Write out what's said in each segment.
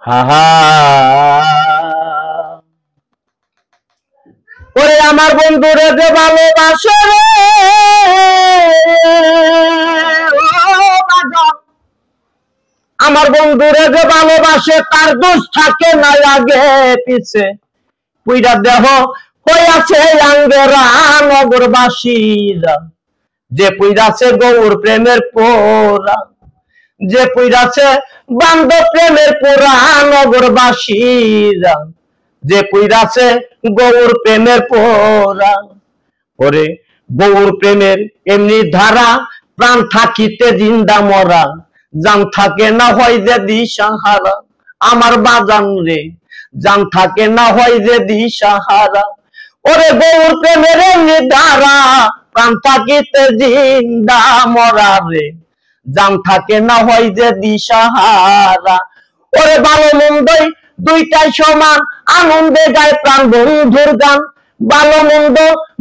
হা হা ওরে আমার বন্ধুরে যে ভালোবাসে রে আমার বন্ধুরে যে ভালোবাসে তার দোষ থাকে না আগে পিছে পুইরা দেহ হইয়াছে আঙ্গেরা নগরবাসীরা যে পুইরাছে গৌর প্রেমের পোরা যে পুইরাছে বান্ধব প্রেমের পোরা নগরবাসীরা যে পুইরাছে গৌর প্রেমের পোরা ওরে গৌর প্রেমের এমনি ধারা প্রাণ থাকিতে জিন্দা মরা জান থাকে না হয় যে দিশাহারা আমার বাজান রে জান থাকে না হয় যে দিশাহারা ওরে গৌর প্রেমের এমনি ধারা প্রাণ থাকিতে জিন্দা মরা রে জান থাকে না হয় যে দিশাহারা ওরে ভালো মন্দই দুইটাই সমান আনন্দে গায় প্রাণ বন্ধুর গান ভালো মন্দ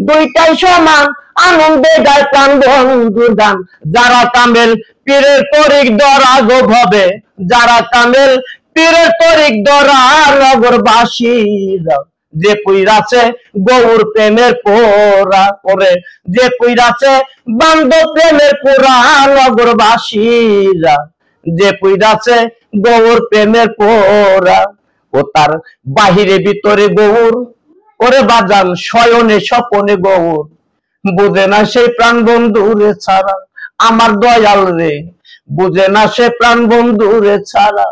দুইটাই সমান আনন্দে গায় প্রাণ বন্ধুর গান যারা কামেল পীরের তরিক ধরা গো ভবে যারা কামেল পীরের তরিক ধরা নগরবাসীরা যে পুইরাছে গৌর প্রেমের পোরা করে যে পুইরাছে বান্ধব প্রেমের পোরা নগরবাসীরা যে পুইরাছে গৌর প্রেমের পোরা ও তার বাহিরে ভিতরে গৌর ওরে বাজান শয়নে স্বপনে গৌর বুঝে না সেই প্রাণ বন্ধুরে ছাড়া আমার দয়াল রে বুঝে না সে প্রাণ বন্ধুরে ছাড়া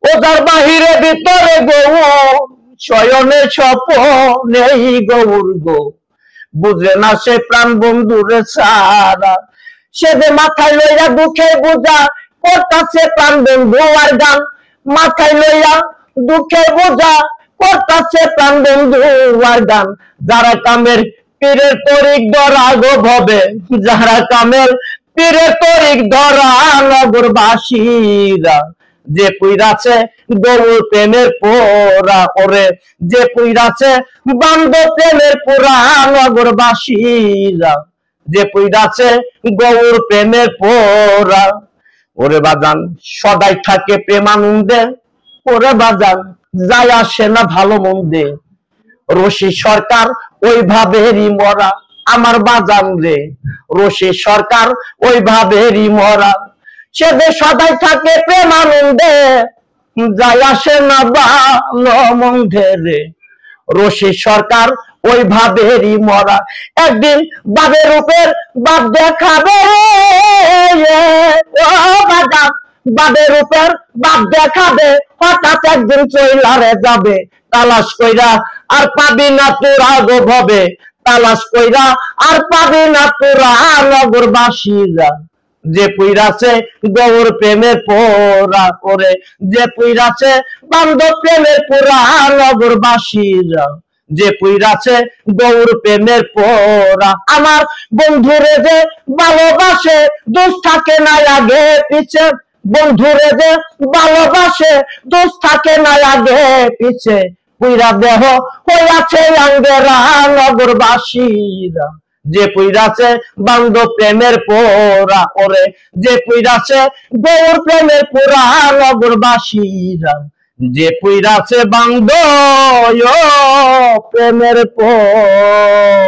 ও তার বাহিরে ভিতরে গৌর শয়নে স্বপনে গৌর গো বুঝে না সে প্রাণ বন্ধুরে ছাড়া সে যে মাথায় লইয়া দুঃখের বোঝা করতাছে প্রাণ বন্ধু আর গান মাথায় লইয়া দুঃখের বোঝা করতাছে প্রাণ বন্ধু আর গান যারা কামের পীরের তরিক ধরা গো ভবে যারা কামের পীরের তরিক ধরা নগরবাসীরা যে পুইরাছে গৌর প্রেমের পোরা ওরে যে পুইরাছে বান্ধব প্রেমের পোরা নগরবাসীরা যে পুইরাছে গৌর প্রেমের পোরা ওরে বাজান সদাই থাকে প্রেমানন্দে ওরে বাজান যায় আসে না ভালো মন্দে রশি সরকার ওইভাবেরই মরা আমার বাজান রে রশি সরকার ওইভাবেরই মরা সে যে সদাই থাকে প্রেমানন্দে যায় আসে না ভালো মন্দে রে রশি সরকার ওইভাবেরই মরা একদিন বাবের উপর বাপ দেখাবে ও বাজান বাবের উপর বাপ দেখাবে হঠাৎ একদিন চইলারে যাবে তালাশ কইরা আর পাবি না তোরা গো ভবে তালাশ কইরা আর পাবি না তোরা নগরবাসীরা যে পুইরাছে গৌর প্রেমের পোরা করে যে পুইরাছে বান্ধব প্রেমের পোরা নগরবাসীরা যে পুইরাছে গৌর প্রেমের পোরা আমার বন্ধুরে যে ভালোবাসে দোষ থাকে না আগে পিছে বন্ধুরে যে ভালোবাসে দোষ থাকে না আগে পিছে পুইরা দেহ হইয়াছে আঙ্গেরা নগরবাসীরা যে পুইরাছে বান্ধব প্রেমের পোরা ওরে যে পুইরাছে গৌর প্রেমের পোরা নগরবাসীরা যে পুইরাছে বান্ধব প্রেমের পোরা।